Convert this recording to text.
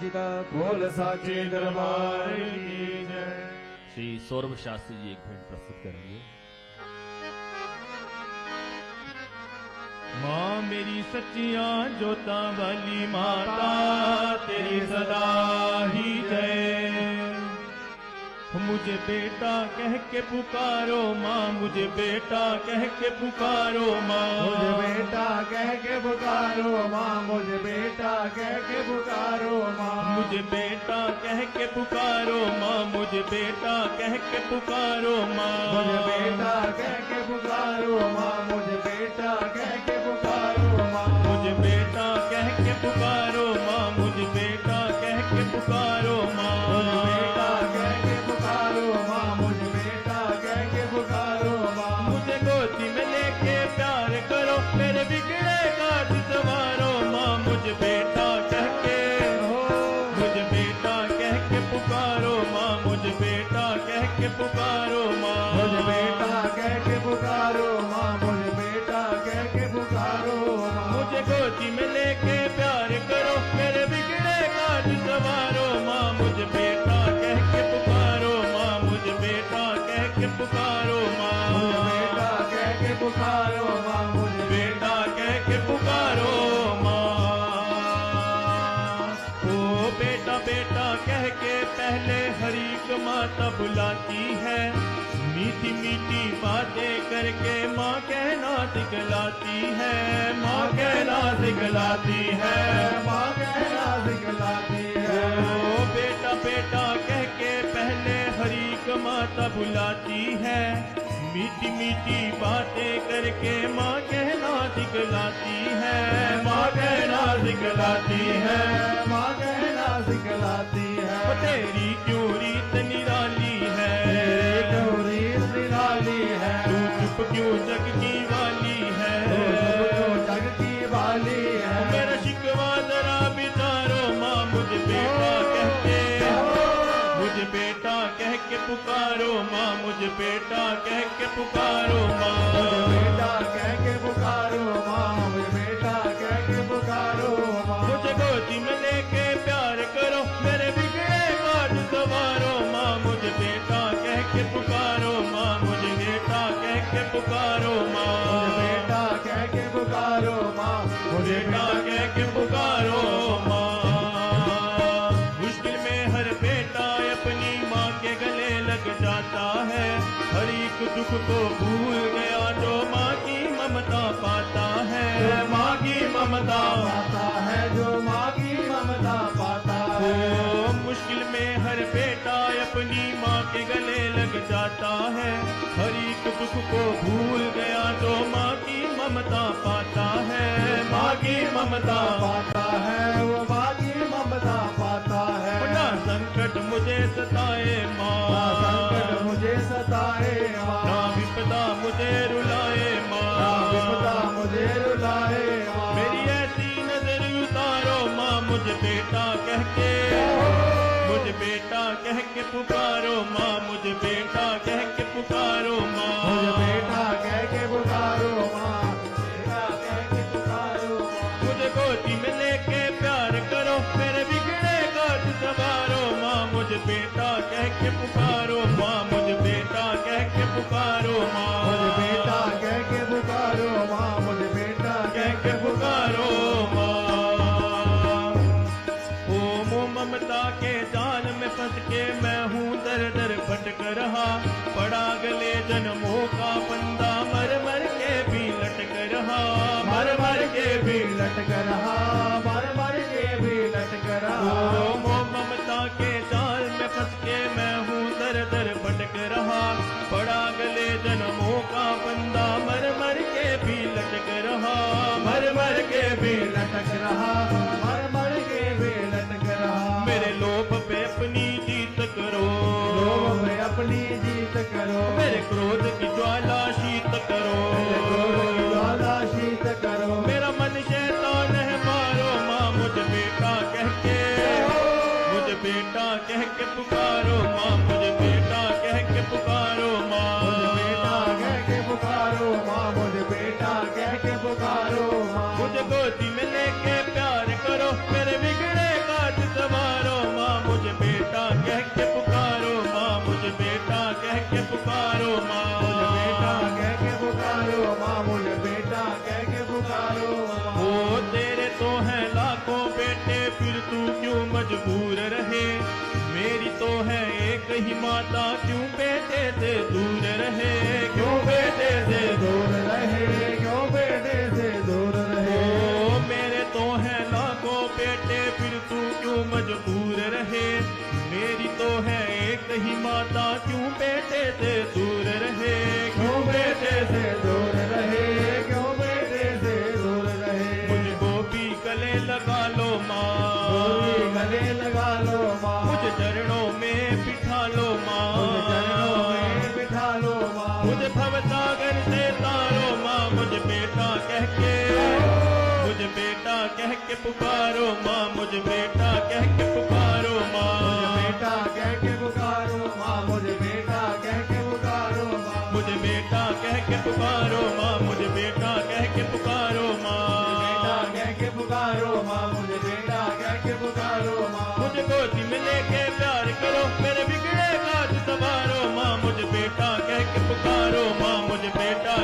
बोल साचे दरबार की जय। श्री सौरभ शास्त्री जी एक भेंट प्रस्तुत करेंगे। माँ मेरी सच्चियां जोता वाली माता तेरी सदा ही जय। मुझे बेटा कह के पुकारो माँ, मुझे बेटा कह के पुकारो माँ, मुझे बेटा कह के पुकारो माँ, मुझे बेटा कह के पुकारो माँ, मुझे बेटा कह के पुकारो माँ, मुझे बेटा कह के पुकारो माँ, मुझे बेटा कह के पुकारो माँ, मुझे बेटा कह के पुकारो माँ, मुझे बेटा कह के पुकारो माँ, मुझे बेटा कह के पुकारो माँ, मुझे बेटा कह के पुकारो माँ, मुझे बेटा कह के पुकारो माँ, मुझे गोदी में लेके प्यार करो, मेरे बिगड़े काज संवारो माँ, मुझे बेटा कह के मुझे बेटा कह के पुकारो माँ, मुझे बेटा कह के पुकारो माँ, मुझे बेटा कह के पुकारो माँ, मुझे बेटा कह के पुकारो माँ, मुझे गोदी में लेके प्यार करो, मेरे बिगड़े काज संवारो माँ, मुझे बेटा कह के पुकारो माँ, मुझे बेटा कह के पुकारो माँ, मुझे बेटा कह के पुकारो माँ, मुझे बेटा कह के पुकारो माँ। ओ बेटा बेटा कह के पहले हरी को माता बुलाती है, मीठी मीठी बातें करके माँ कहना सिखलाती है, माँ कहना सिखलाती है, माँ कहना सिखलाती है। ओ बेटा बेटा कह के पहले हरी को माता बुलाती है, मीठी मीठी बातें करके माँ कहना सिखलाती है, माँ कहना सिखलाती है, माँ कहना सिखलाती है। ओ तेरी क्यों रीत निराली है, तेरी क्यों रीत निराली है, तू चुप क्यों जग की वाली है, तू जग की वाली है। मेरा शिकवा जरा बिचारो माँ, मुझे बेटा कह के मुझे बेटा कह के पुकारो माँ, मुझे बेटा कह के पुकारो माँ, मुझे बेटा कह के पुकारो माँ, मुझे बेटा कह के पुकारो माँ, मुझे गोदी में लेके प्यार करो, मेरे बिगड़े काज संवारो माँ, मुझे बेटा कह के पुकारो माँ, मुझे बेटा कह के पुकारो माँ, मुझे बेटा कह के पुकारो माँ, मुझे बेटा कह के पुकारो माँ। मुश्किल में हर बेटा अपनी माँ के गले लग जाता है, हर एक दुख को भूल गया जो माँ की ममता पाता है, माँ की ममता पाता है, जो माँ की ममता पाता है। ओ मुश्किल में हर बेटा अपनी माँ के गले लग जाता है, हर एक दुख को भूल गया जो माँ की ममता पाता है, माँ की ममता पाता है, वो माँ की ममता पाता है। ना संकट मुझे सताए माँ, ना संकट मुझे सताए माँ, ना विपदा मुझे रुलाए माँ, ना विपदा मुझे रुलाए माँ। मेरी ऐसी नजर उतारो माँ, मुझे बेटा कह के मुझे बेटा कह के पुकारो माँ, मुझे बेटा कह के पुकारो माँ, मुझे बेटा कह के पुकारो माँ, बेटा कह के पुकारो माँ। मुझे गोदी में लेके प्यार करो, मेरे बिगड़े काज संवारो माँ, मुझे बेटा कह के पुकारो माँ, मुझे बेटा कह के पुकारो माँ, मुझे बेटा कह के पुकारो माँ, मुझे बेटा कह के पुकारो माँ। ओ मोह ममता के जाल में फंस के मैं हूँ दर दर भटक रहा, पड़ा गले जन्मों का बंदा मर मर के भी लटक रहा, मर मर के भी लटक रहा, मर मर के भी लटक रहा। ओ मोह ममता के जाल में फंस के मैं हूँ दर दर भटक रहा, पड़ा गले जन्मों का बंदा मर मर के भी लटक रहा, मर मर के भी लटक रहा, मर मर के भी लटक रहा। मेरे लोभ पे अपनी जीत करो, लोभ में अपनी जीत करो, मेरे क्रोध की ज्वाला शीत करो, मेरे क्रोध की ज्वाला शीत करो। मेरा मन शैतान है मारो माँ, मुझे बेटा कह के मुझे बेटा कह के पुकारो माँ, मुझे बेटा कह के पुकारो माँ, मुझे बेटा कह के पुकारो माँ, मुझे बेटा कह के पुकारो माँ। मुझे गोदी में लेके प्यार करो, मेरे बिगड़े काज संवारो क्यों मजबूर रहे। मेरी तो है एक ही माता, क्यों बेटे से दूर रहे, क्यों बेटे से दूर रहे, क्यों बेटे से दूर रहे। ओ मेरे तो है लाखों बेटे, फिर तू क्यों मजबूर रहे। मेरी तो है एक ही माता, क्यों बेटे से दूर रहे, क्यों बेटे से दूर रहे, क्यों बेटे से दूर रहे। मुझको भी गले लगा लो माँ, गोरी गले लगा लो माँ, मुझे चरणों में बिठा लो माँ, मुझे चरणों में बिठा लो माँ। मुझे भवसागर से तारो माँ, मुझे बेटा कह के, मुझे बेटा कह के पुकारो माँ, मुझे बेटा कह के पुकारो माँ, मुझे बेटा कह के पुकारो माँ, मुझे बेटा कह के पुकारो माँ, मुझे बेटा कह के पुकारो माँ, मुझे बेटा कह के पुकारो माँ, बेटा कह के पुकारो माँ, मुझे बेटा कह के पुकारो माँ। मुझे गोदी में लेके प्यार करो, मेरे बिगड़े काज संवारो माँ, मुझे बेटा कह के पुकारो माँ, मुझे बेटा